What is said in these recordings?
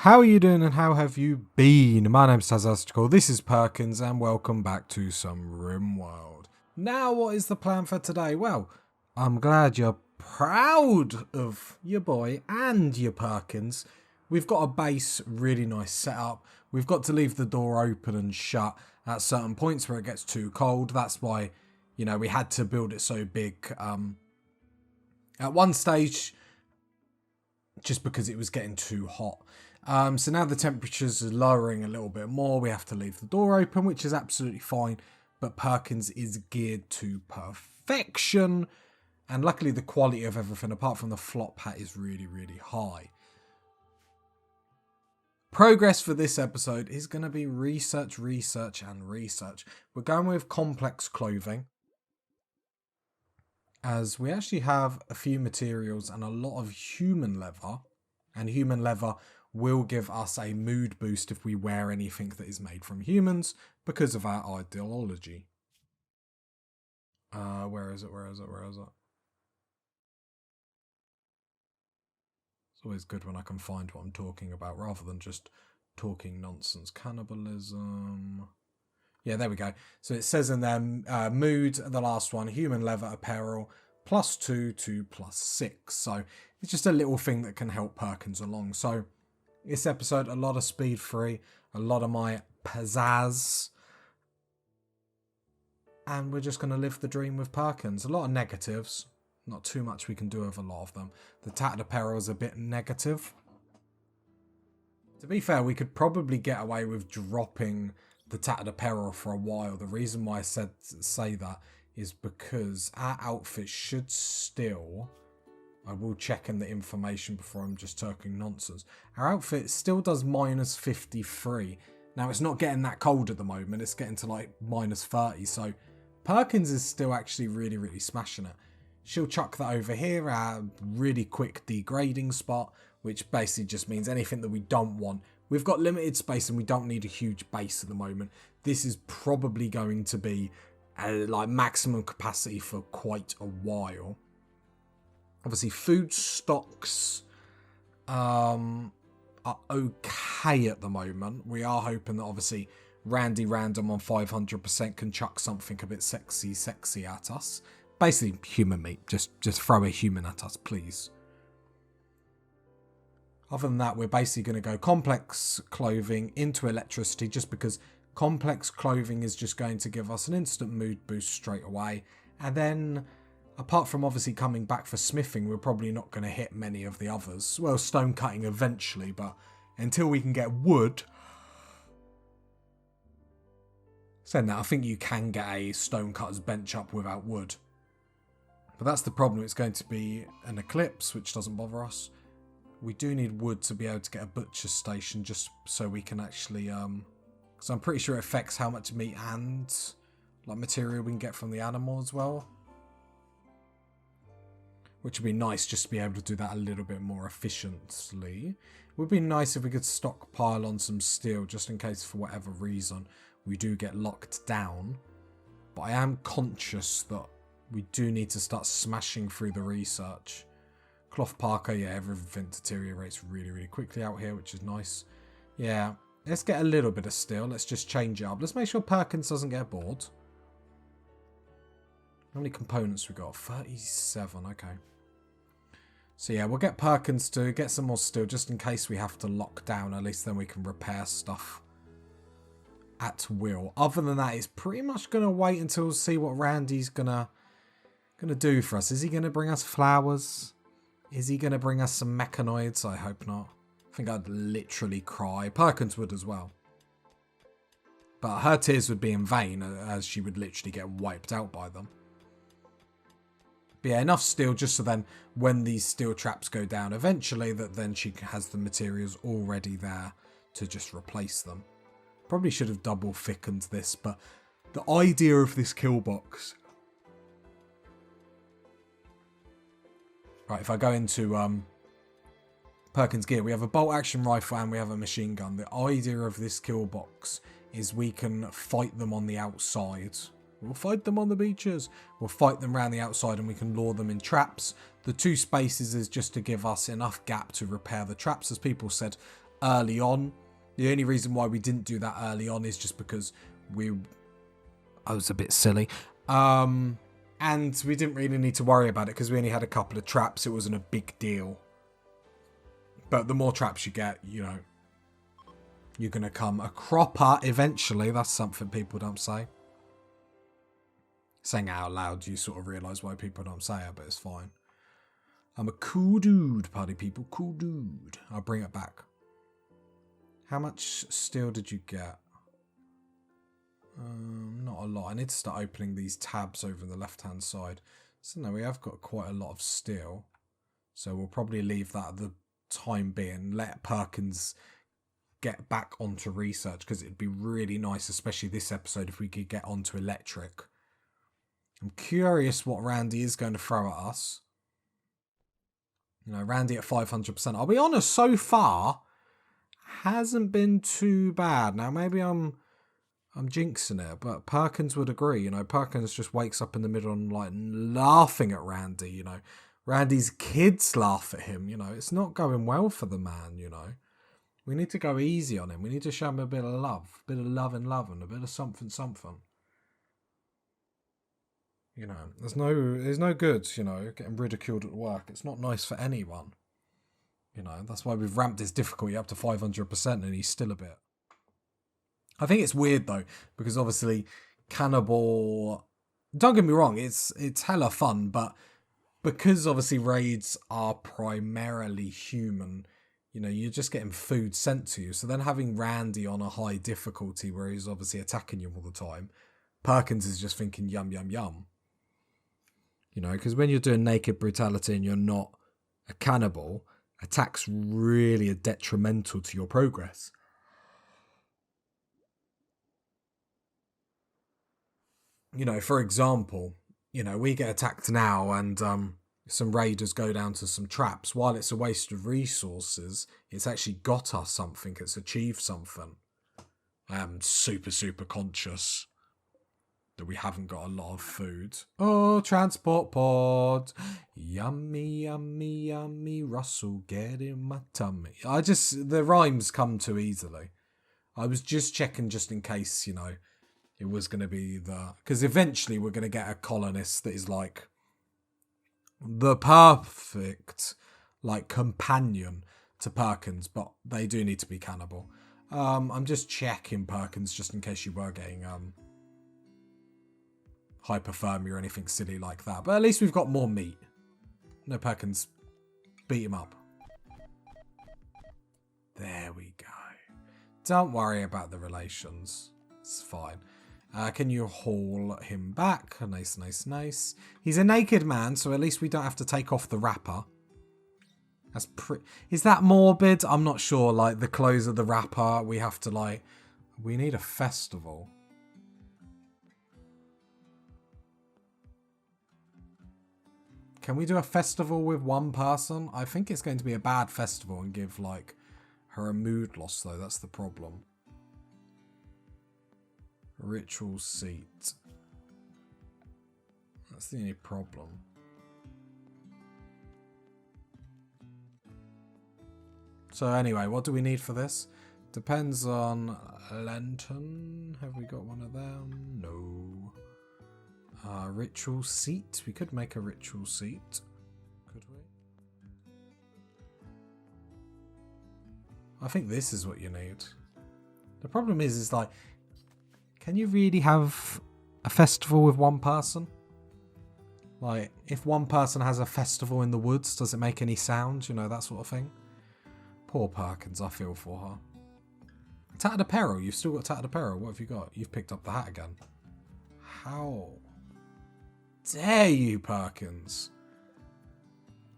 How are you doing and how have you been? My name's Tazastical, this is Perkins and welcome back to some Rimworld. Now what is the plan for today? Well, I'm glad you're proud of your boy and your Perkins. We've got a base, really nice setup. We've got to leave the door open and shut at certain points where it gets too cold. That's why, we had to build it so big. At one stage, just because it was getting too hot. So now the temperatures are lowering a little bit more. We have to leave the door open, which is absolutely fine. But Perkins is geared to perfection. And luckily the quality of everything, apart from the flop hat, is really, really high. Progress for this episode is going to be research, and research. We're going with complex clothing, as we actually have a few materials and a lot of human leather. And human leather will give us a mood boost if we wear anything that is made from humans because of our ideology. Where is it? It's always good when I can find what I'm talking about rather than just talking nonsense. Cannibalism. Yeah, there we go. So it says in there, mood, the last one, human leather apparel, +2 to +6. So it's just a little thing that can help Perkins along. So this episode, a lot of speed free, a lot of my pizzazz. And we're just going to live the dream with Perkins. A lot of negatives. Not too much we can do with a lot of them. The tattered apparel is a bit negative. To be fair, we could probably get away with dropping the tattered apparel for a while. The reason why I say that is because our outfit should still... I will check in the information before I'm just talking nonsense. Our outfit still does -53. Now, it's not getting that cold at the moment. It's getting to like -30. So Perkins is still actually really, really smashing it. She'll chuck that over here, our really quick degrading spot, which basically just means anything that we don't want. We've got limited space and we don't need a huge base at the moment. This is probably going to be like maximum capacity for quite a while. Obviously, food stocks are okay at the moment. We are hoping that obviously Randy Random on 500% can chuck something a bit sexy at us. Basically, human meat. Just throw a human at us, please. Other than that, we're basically going to go complex clothing into electricity, just because complex clothing is just going to give us an instant mood boost straight away. And then, apart from obviously coming back for smithing, we're probably not going to hit many of the others. Well, stone cutting eventually, but until we can get wood... Saying that, I think you can get a stone cutter's bench up without wood. But that's the problem. It's going to be an eclipse, which doesn't bother us. We do need wood to be able to get a butcher station, just so we can actually... Because I'm pretty sure it affects how much meat and like material we can get from the animal as well. Which would be nice, just to be able to do that a little bit more efficiently. It would be nice if we could stockpile on some steel, just in case for whatever reason we do get locked down. But I am conscious that we do need to start smashing through the research. Cloth parka, yeah, everything deteriorates really, really quickly out here, which is nice. Yeah, let's get a little bit of steel. Let's just change it up. Let's make sure Perkins doesn't get bored. How many components we got? 37, okay. So yeah, we'll get Perkins to get some more steel, just in case we have to lock down. At least then we can repair stuff at will. Other than that, it's pretty much going to wait until we see what Randy's gonna do for us. Is he going to bring us flowers? Is he going to bring us some mechanoids? I hope not. I think I'd literally cry. Perkins would as well. But her tears would be in vain, as she would literally get wiped out by them. But yeah, enough steel just so then when these steel traps go down eventually, that then she has the materials already there to just replace them. Probably should have double thickened this, but the idea of this kill box... Right, if I go into Perkins gear, we have a bolt action rifle and we have a machine gun. The idea of this kill box is we can fight them on the outside. We'll fight them on the beaches. We'll fight them around the outside and we can lure them in traps. The 2 spaces is just to give us enough gap to repair the traps. As people said, early on. The only reason why we didn't do that early on is just because I was a bit silly. And we didn't really need to worry about it because we only had a couple of traps. It wasn't a big deal. But the more traps you get, you know, you're going to come a cropper eventually. That's something people don't say. Saying it out loud, you sort of realise why people don't say it, but it's fine. I'm a cool dude, party people. Cool dude. I'll bring it back. How much steel did you get? Not a lot. I need to start opening these tabs over the left-hand side. So no, we have got quite a lot of steel. So we'll probably leave that at the time being. Let Perkins get back onto research because it'd be really nice, especially this episode, if we could get onto electric. I'm curious what Randy is going to throw at us. You know, Randy at 500%. I'll be honest, so far, hasn't been too bad. Now, maybe I'm jinxing it, but Perkins would agree. You know, Perkins just wakes up in the middle and, like, laughing at Randy, you know. Randy's kids laugh at him, you know. It's not going well for the man, you know. We need to go easy on him. We need to show him a bit of love. A bit of love and a bit of something. You know, there's no good, you know, getting ridiculed at work. It's not nice for anyone. You know, that's why we've ramped his difficulty up to 500% and he's still a bit. I think it's weird though, because obviously cannibal, don't get me wrong, it's hella fun, but because obviously raids are primarily human, you know, you're just getting food sent to you. So then having Randy on a high difficulty where he's obviously attacking you all the time, Perkins is just thinking yum, yum, yum. You know, because when you're doing naked brutality and you're not a cannibal, attacks really are detrimental to your progress. You know, for example, you know, we get attacked now and some raiders go down to some traps. While it's a waste of resources, it's actually got us something. It's achieved something. I am super, super conscious that we haven't got a lot of food. Oh, transport pod. Yummy, yummy, yummy. Russell, get in my tummy. The rhymes come too easily. I was just checking just in case, you know, it was going to be because eventually we're going to get a colonist that is like the perfect, like, companion to Perkins, but they do need to be cannibal. I'm just checking Perkins just in case you were getting hypothermia or anything silly like that. But at least we've got more meat. No, Perkins, beat him up. There we go. Don't worry about the relations. It's fine. Can you haul him back? Nice, nice, nice. He's a naked man, so at least we don't have to take off the wrapper. That's Is that morbid? I'm not sure. Like, the clothes of the wrapper, we have to, like... We need a festival. Can we do a festival with one person? I think it's going to be a bad festival and give, like, her a mood loss, though. That's the problem. Ritual seat. That's the only problem. So anyway, what do we need for this? Depends on lantern. Have we got one of them? No. Ritual seat. We could make a ritual seat. Could we? I think this is what you need. The problem is like, can you really have a festival with one person? Like, if one person has a festival in the woods, does it make any sound? You know, that sort of thing. Poor Perkins, I feel for her. Tattered apparel. You've still got tattered apparel. What have you got? You've picked up the hat again. How dare you, Perkins?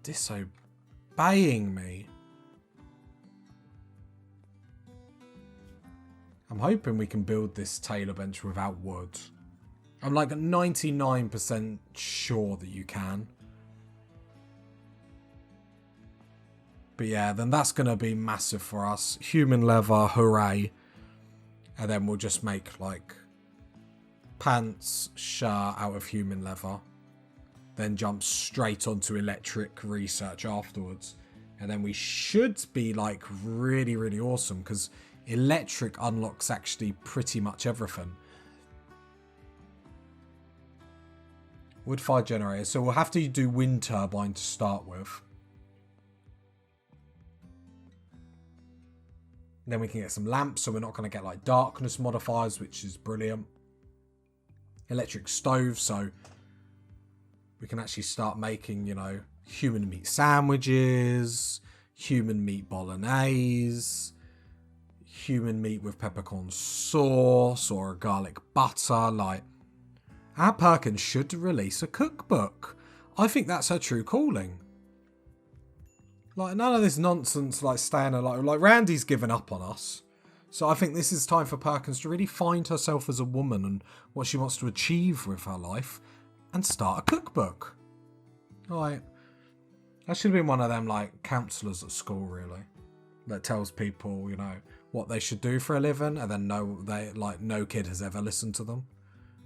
Disobeying me. I'm hoping we can build this tailor bench without wood. I'm like 99% sure that you can. But yeah, then that's going to be massive for us. Human leather, hooray. And then we'll just make like pants, shirt out of human leather. Then jump straight onto electric research afterwards. And then we should be like really, really awesome because electric unlocks actually pretty much everything. Wood-fired generator. So we'll have to do wind turbine to start with. Then we can get some lamps, so we're not going to get like darkness modifiers, which is brilliant. Electric stove, so we can actually start making, you know, human meat sandwiches, human meat bolognese, human meat with peppercorn sauce or a garlic butter. Like, our Perkins should release a cookbook. I think that's her true calling. Like, none of this nonsense, like, staying alive. Like, Randy's given up on us. So I think this is time for Perkins to really find herself as a woman and what she wants to achieve with her life and start a cookbook. Like, that should have been one of them, like, counsellors at school, really. That tells people, you know, what they should do for a living, and then no kid has ever listened to them.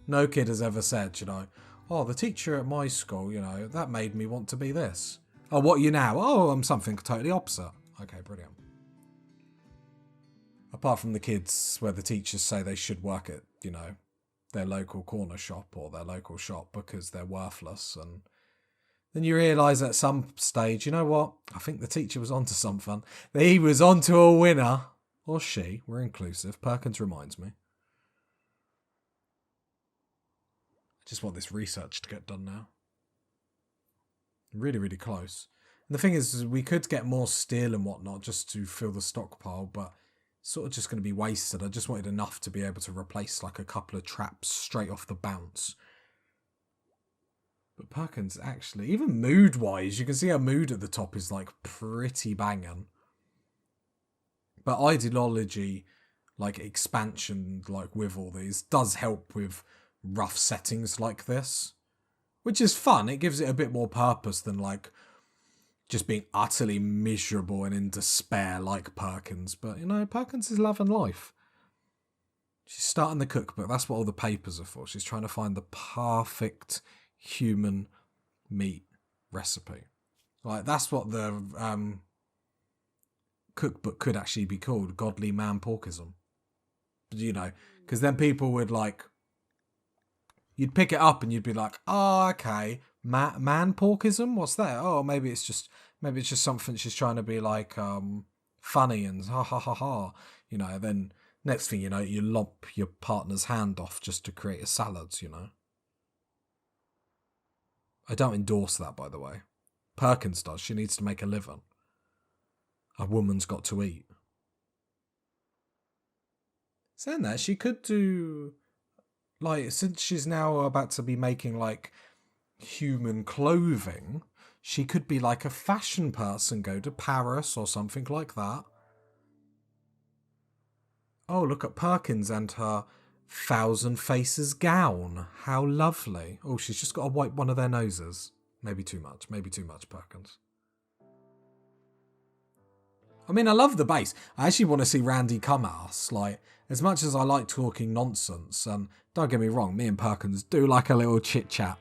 No kid has ever said, you know, oh, the teacher at my school, you know, that made me want to be this. Oh, what are you now? Oh, I'm something totally opposite. Okay, brilliant. Apart from the kids where the teachers say they should work at, you know, their local corner shop or their local shop because they're worthless. And then you realise at some stage, you know what? I think the teacher was onto something. He was onto a winner. Or she. We're inclusive. Perkins reminds me. I just want this research to get done now. Really, really close. And the thing is, we could get more steel and whatnot just to fill the stockpile, but it's sort of just going to be wasted. I just wanted enough to be able to replace like a couple of traps straight off the bounce. But Perkins actually, even mood-wise, you can see her mood at the top is like pretty banging. But ideology, like expansion, like with all these, does help with rough settings like this. Which is fun. It gives it a bit more purpose than like just being utterly miserable and in despair like Perkins. But, you know, Perkins is loving life. She's starting the cookbook. That's what all the papers are for. She's trying to find the perfect human meat recipe. Like, that's what the cookbook could actually be called. Godly Man Porkism. You know, because then people would like... You'd pick it up and you'd be like, oh, okay, man porkism? What's that? Oh, maybe it's just something she's trying to be like funny and ha ha ha ha. You know, then next thing you know, you lop your partner's hand off just to create a salad, you know. I don't endorse that, by the way. Perkins does. She needs to make a living. A woman's got to eat. Saying that, she could do... Like, since she's now about to be making, like, human clothing, she could be, like, a fashion person, go to Paris or something like that. Oh, look at Perkins and her Thousand Faces gown. How lovely. Oh, she's just got to wipe one of their noses. Maybe too much, Perkins. I mean, I love the base. I actually want to see Randy come at us. Like, as much as I like talking nonsense, don't get me wrong, me and Perkins do like a little chit-chat.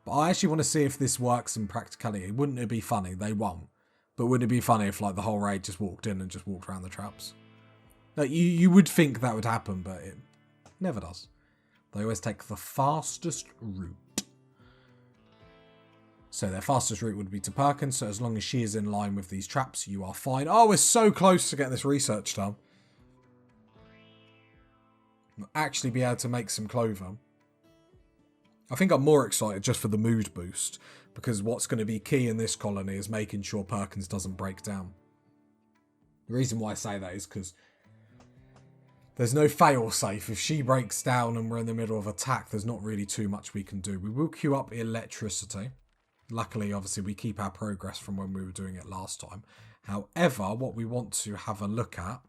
But I actually want to see if this works in practicality. Wouldn't it be funny? They won't. But wouldn't it be funny if, like, the whole raid just walked in and just walked around the traps? Like, you would think that would happen, but it never does. They always take the fastest route. So their fastest route would be to Perkins, so as long as she is in line with these traps, you are fine. Oh, we're so close to getting this research done. We'll actually be able to make some clothing. I think I'm more excited just for the mood boost, because what's going to be key in this colony is making sure Perkins doesn't break down. The reason why I say that is because there's no fail-safe. If she breaks down and we're in the middle of attack, there's not really too much we can do. We will queue up electricity. Luckily, obviously, we keep our progress from when we were doing it last time. However, what we want to have a look at,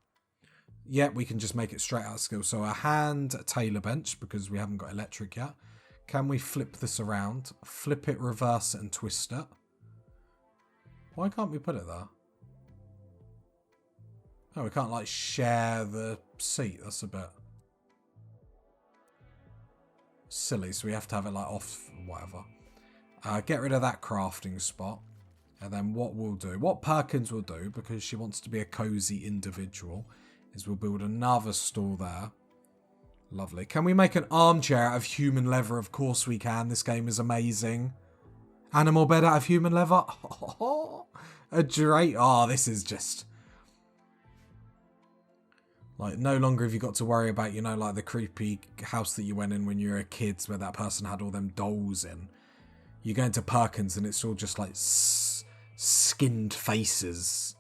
we can just make it straight out of skill. So a hand tailor bench, because we haven't got electric yet. Can we flip this around? Flip it, reverse it, and twist it. Why can't we put it there? Oh, we can't, like, share the seat. That's a bit silly, so we have to have it, like, off, whatever. Get rid of that crafting spot. And then what Perkins will do, because she wants to be a cozy individual, is we'll build another stall there. Lovely. Can we make an armchair out of human leather? Of course we can. This game is amazing. Animal bed out of human leather. A drake. Oh, this is just... Like, no longer have you got to worry about, you know, like the creepy house that you went in when you were a kid where that person had all them dolls in. You go into Perkins and it's all just like skinned faces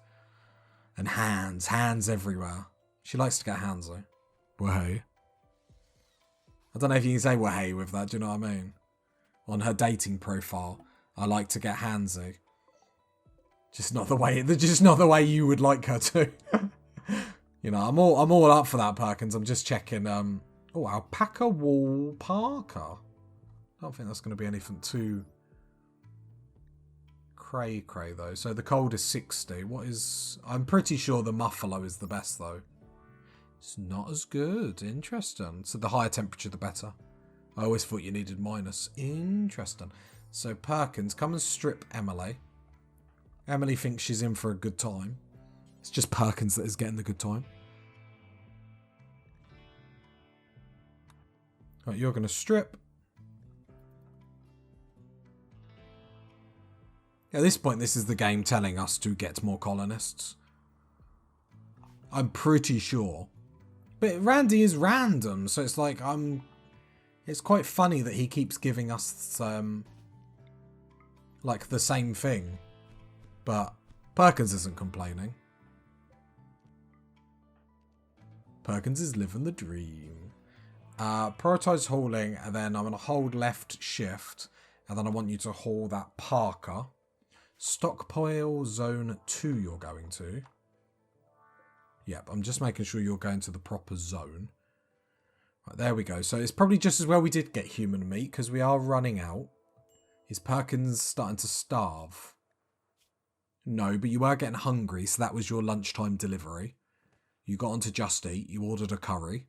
and hands everywhere. She likes to get handsy. Wahey. I don't know if you can say wahey with that, do you know what I mean? On her dating profile, I like to get handsy. Just not the way you would like her to. You know, I'm all up for that, Perkins. I'm just checking. Oh, alpaca wool parka. I don't think that's going to be anything too cray though. So the cold is 60. What is? I'm pretty sure the muffalo is the best though. It's not as good. Interesting. So the higher temperature, the better. I always thought you needed minus. Interesting. So Perkins, come and strip Emily. Emily thinks she's in for a good time. It's just Perkins that is getting the good time. Right, you're going to strip. At this point, this is the game telling us to get more colonists. I'm pretty sure. But Randy is random, so it's like, it's quite funny that he keeps giving us, like, the same thing. But Perkins isn't complaining. Perkins is living the dream. Prioritize hauling, and then I'm going to hold left shift, and then I want you to haul that Parker. Stockpile zone 2 you're going to. Yep, I'm just making sure you're going to the proper zone. Right, there we go. So it's probably just as well we did get human meat, because we are running out. Is Perkins starting to starve? No, but you were getting hungry, so that was your lunchtime delivery. You got onto Just Eat, you ordered a curry.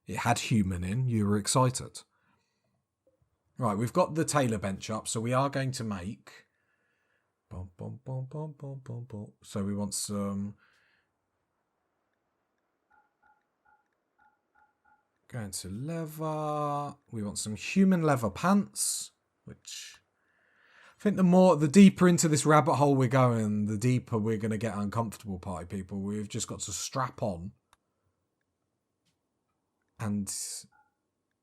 It had human in, you were excited. Right, we've got the tailor bench up, so we are going to make... So we want some... Going to leather. We want some human leather pants, which... I think the deeper into this rabbit hole we're going, the deeper we're going to get uncomfortable, party people. We've just got to strap on and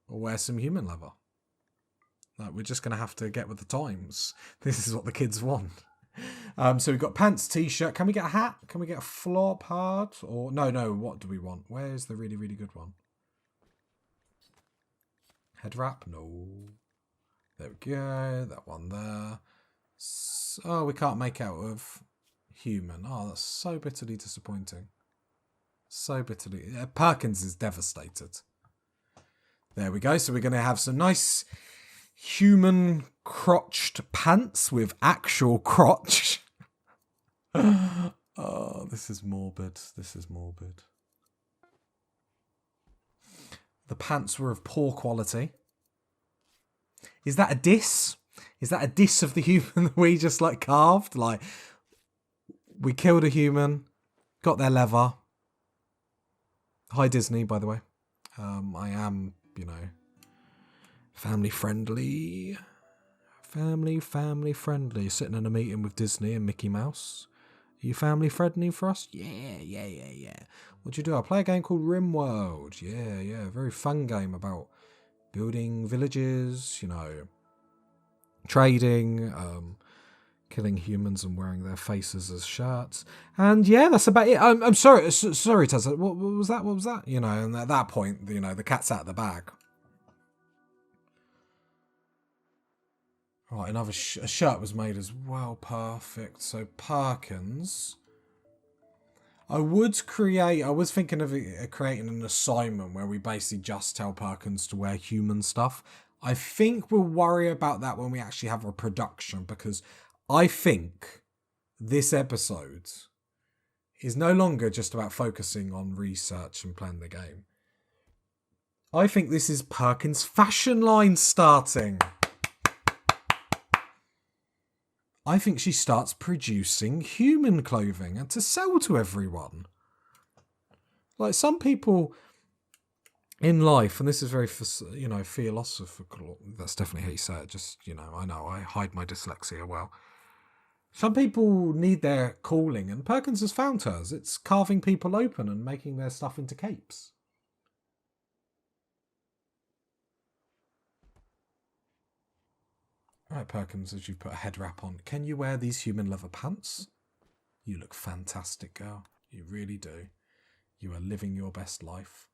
wear some human leather. Like, we're just going to have to get with the times. This is what the kids want. So we've got pants, t-shirt. Can we get a hat? Can we get a flop hat? Or no, what do we want? Where's the really, really good one? Head wrap? No. There we go. That one there. Oh, we can't make out of human. Oh, that's so bitterly disappointing. So bitterly. Perkins is devastated. There we go. So we're going to have some nice human crotched pants with actual crotch. Oh, this is morbid. This is morbid. The pants were of poor quality. Is that a diss? Is that a diss of the human that we just like carved? Like, we killed a human, got their leather. Hi Disney, by the way. I am, you know, family friendly. Family friendly. Sitting in a meeting with Disney and Mickey Mouse. Are you family friendly for us? Yeah. What'd you do? I play a game called Rimworld. Yeah. Very fun game about building villages, you know, trading, killing humans and wearing their faces as shirts. And yeah, that's about it. I'm sorry, Tessa. What was that? What was that? You know, and at that point, you know, the cat's out of the bag. Right, another a shirt was made as well. Perfect. So Perkins. I was thinking of creating an assignment where we basically just tell Perkins to wear human stuff. I think we'll worry about that when we actually have a production, because I think this episode is no longer just about focusing on research and playing the game. I think this is Perkins' fashion line starting. I think she starts producing human clothing and to sell to everyone. Like some people in life, and this is very, philosophical. That's definitely how you say it. Just, I know I hide my dyslexia well. Some people need their calling, and Perkins has found hers. It's carving people open and making their stuff into capes. Right, Perkins, as you put a head wrap on, can you wear these human leather pants? You look fantastic, girl. You really do. You are living your best life.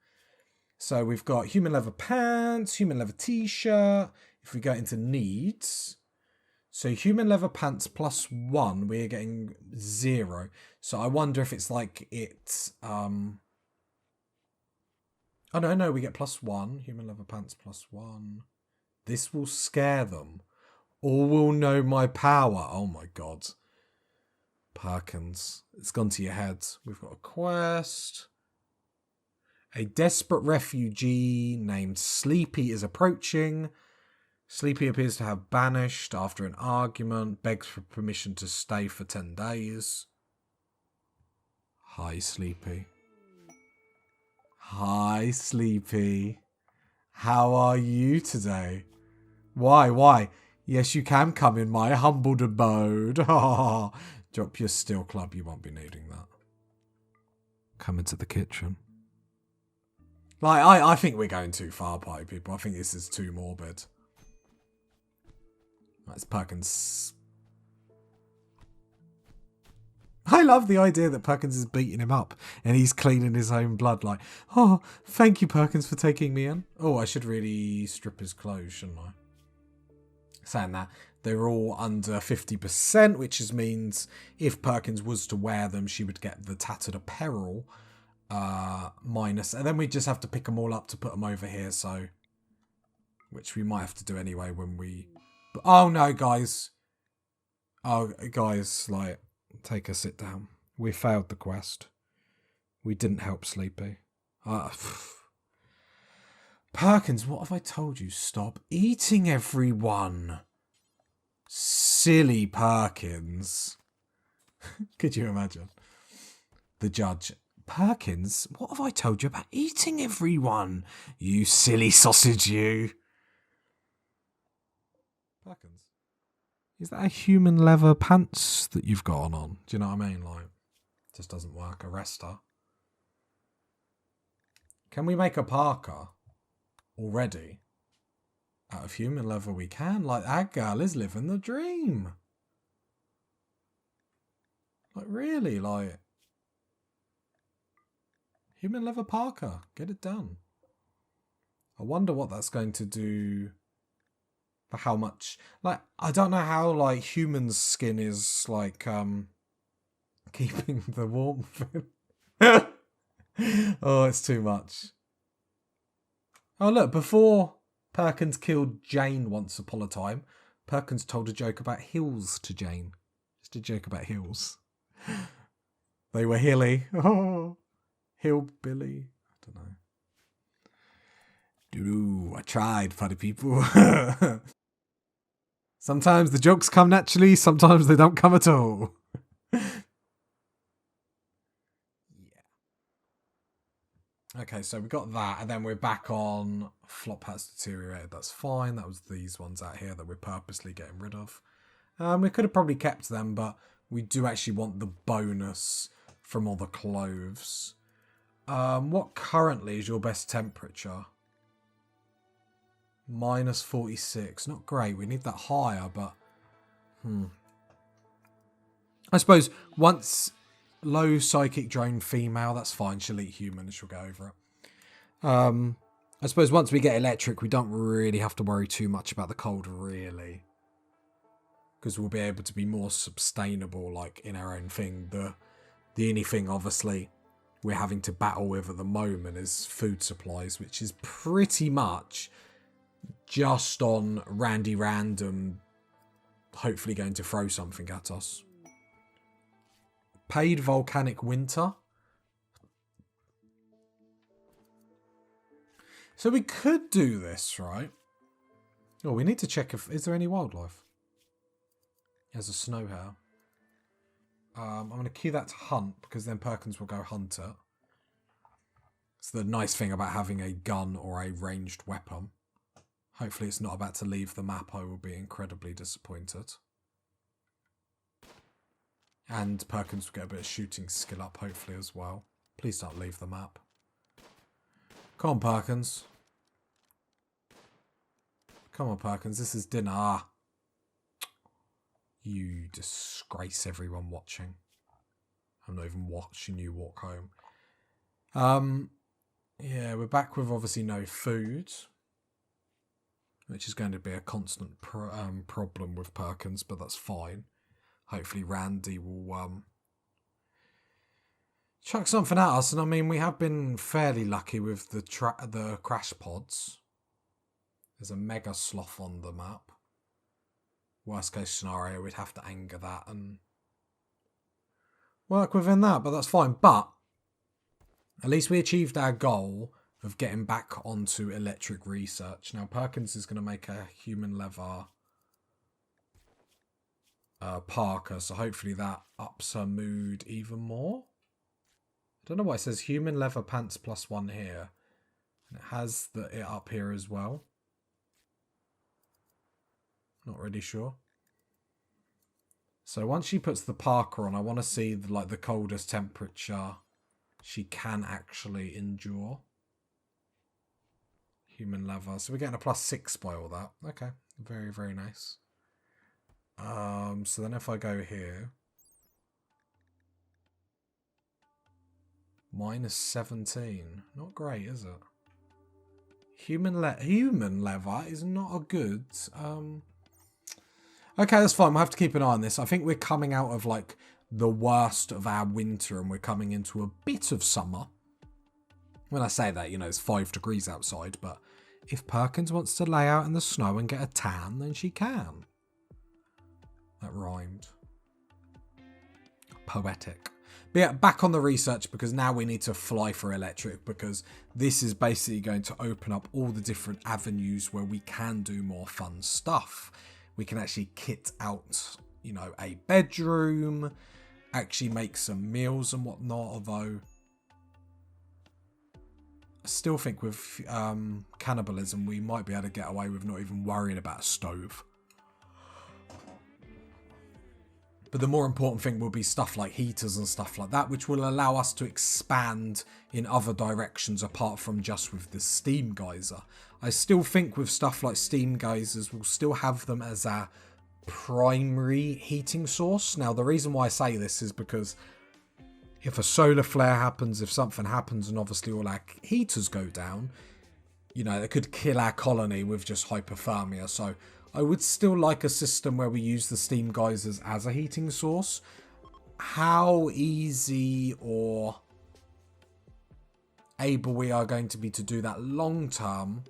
So we've got human leather pants, human leather t-shirt. If we go into needs, so human leather pants +1, we're getting 0. So I wonder if it's like it's... Oh, no, we get +1. Human leather pants +1. This will scare them. All will know my power. Oh my god. Perkins. It's gone to your head. We've got a quest. A desperate refugee named Sleepy is approaching. Sleepy appears to have banished after an argument, begs for permission to stay for 10 days. Hi, Sleepy. Hi, Sleepy. How are you today? Why? Yes, you can come in my humbled abode. Drop your steel club, you won't be needing that. Come into the kitchen. Like, I think we're going too far, party people. I think this is too morbid. That's Perkins. I love the idea that Perkins is beating him up and he's cleaning his own blood. Like, oh, thank you, Perkins, for taking me in. Oh, I should really strip his clothes, shouldn't I? Saying that, they're all under 50%, which means if Perkins was to wear them, she would get the tattered apparel minus. And then we just have to pick them all up to put them over here, so... Which we might have to do anyway when we... Oh, no, guys. Oh, guys, like, take a sit down. We failed the quest. We didn't help Sleepy. Perkins, what have I told you? Stop eating everyone. Silly Perkins. Could you imagine? The judge. Perkins, what have I told you about eating everyone? You silly sausage, you. Perkins. Is that a human leather pants that you've got on? Do you know what I mean? Like, just doesn't work. Arrest her. Can we make a parka? Already out of human leather we can. Like, that girl is living the dream. Like, really, like, human leather parka, get it done. I wonder what that's going to do for how much. Like, I don't know how, like, human skin is like keeping the warmth in. Oh, it's too much. Oh, look, before Perkins killed Jane once upon a time, Perkins told a joke about hills to Jane. Just a joke about hills. They were hilly. Oh, hillbilly. I don't know. I tried, funny people. Sometimes the jokes come naturally, sometimes they don't come at all. Okay, so we got that, and then we're back on flop has deteriorated. That's fine. That was these ones out here that we're purposely getting rid of. We could have probably kept them, but we do actually want the bonus from all the clothes. What currently is your best temperature? -46. Not great. We need that higher, but... I suppose once... Low psychic drone female, that's fine. She'll eat human and she'll go over it. I suppose once we get electric, we don't really have to worry too much about the cold, really. Because we'll be able to be more sustainable, like, in our own thing. The only thing, obviously, we're having to battle with at the moment is food supplies, which is pretty much just on Randy Random hopefully going to throw something at us. Paid volcanic winter. So we could do this, right? Oh, we need to check if... Is there any wildlife? There's a snow hare. I'm going to cue that to hunt because then Perkins will go hunt it. It's the nice thing about having a gun or a ranged weapon. Hopefully it's not about to leave the map. I will be incredibly disappointed. And Perkins will get a bit of shooting skill up hopefully as well. Please don't leave the map. Come on, Perkins. Come on, Perkins. This is dinner. Ah. You disgrace everyone watching. I'm not even watching you walk home. Yeah, we're back with obviously no food, which is going to be a constant problem with Perkins, but that's fine. Hopefully Randy will chuck something at us. And I mean, we have been fairly lucky with the crash pods. There's a mega sloth on the map. Worst case scenario, we'd have to anger that and work within that, but that's fine. But at least we achieved our goal of getting back onto electric research. Now, Perkins is going to make a human leather parka, so hopefully that ups her mood even more. I don't know why it says human leather pants +1 here. And it has it up here as well. Not really sure. So once she puts the parka on, I want to see the coldest temperature she can actually endure. Human leather. So we're getting a +6 by all that. Okay. Very, very nice. So then if I go here. -17. Not great, is it? Human leather is not a good... Okay, that's fine. We'll have to keep an eye on this. I think we're coming out of the worst of our winter and we're coming into a bit of summer. When I say that, it's 5 degrees outside, but if Perkins wants to lay out in the snow and get a tan, then she can. That rhymed. Poetic. But yeah, back on the research because now we need to fly for electric because this is basically going to open up all the different avenues where we can do more fun stuff. We can actually kit out, a bedroom, actually make some meals and whatnot, although I still think with cannibalism we might be able to get away with not even worrying about a stove. But the more important thing will be stuff like heaters and stuff like that, which will allow us to expand in other directions apart from just with the steam geyser. I still think with stuff like steam geysers, we'll still have them as our primary heating source. Now, the reason why I say this is because if a solar flare happens, if something happens and obviously all our heaters go down, it could kill our colony with just hypothermia. So I would still like a system where we use the steam geysers as a heating source. How easy or able we are going to be to do that long term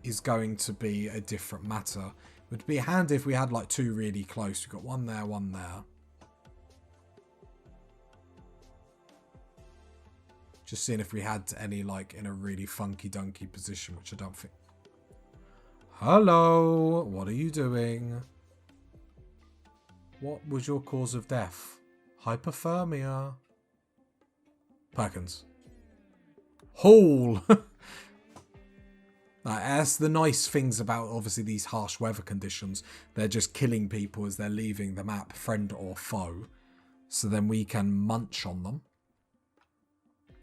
is going to be a different matter. It would be handy if we had 2 really close. We've got one there, one there. Just seeing if we had any in a really funky dunky position, which I don't think. Hello, what are you doing? What was your cause of death? Hypothermia. Perkins. Haul. That's the nice things about obviously these harsh weather conditions. They're just killing people as they're leaving the map, friend or foe. So then we can munch on them.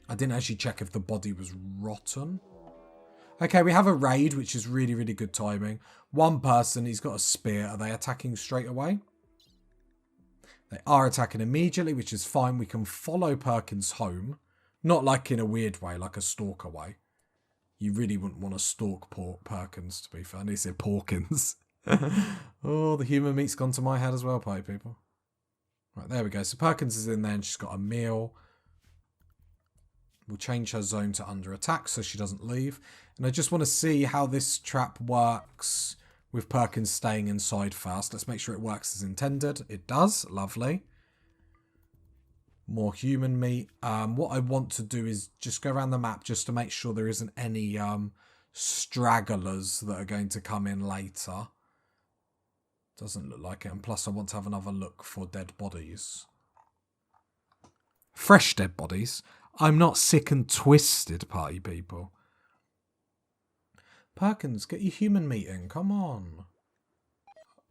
I didn't actually check if the body was rotten. Okay, we have a raid, which is really, really good timing. One person, he's got a spear. Are they attacking straight away? They are attacking immediately, which is fine. We can follow Perkins home. Not in a weird way, like a stalker way. You really wouldn't want to stalk Perkins, to be fair. I need to say Porkins. Oh, the human meat's gone to my head as well, pie people. Right, there we go. So Perkins is in there and she's got a meal. We'll change her zone to under attack so she doesn't leave. And I just want to see how this trap works with Perkins staying inside first. Let's make sure it works as intended. It does. Lovely. More human meat. What I want to do is just go around the map just to make sure there isn't any stragglers that are going to come in later. Doesn't look like it, and plus I want to have another look for dead bodies. Fresh dead bodies? I'm not sick and twisted, party people. Perkins, get your human meat in, come on.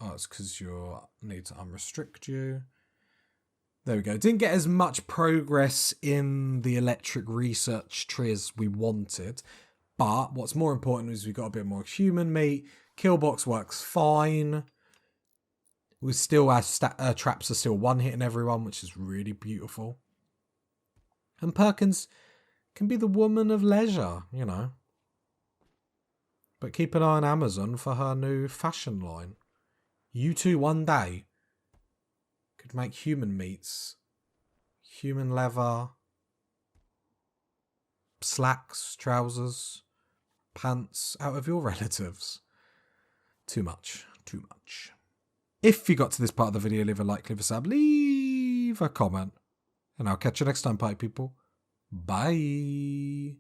Oh, it's because you need to unrestrict you. There we go. Didn't get as much progress in the electric research tree as we wanted. But what's more important is we got a bit more human meat. Killbox works fine. We still have traps are still one-hitting everyone, which is really beautiful. And Perkins can be the woman of leisure, you know. But keep an eye on Amazon for her new fashion line. You two one day could make human meats, human leather, slacks, trousers, pants out of your relatives. Too much, too much. If you got to this part of the video, leave a like, leave a sub, leave a comment. And I'll catch you next time, party people. Bye.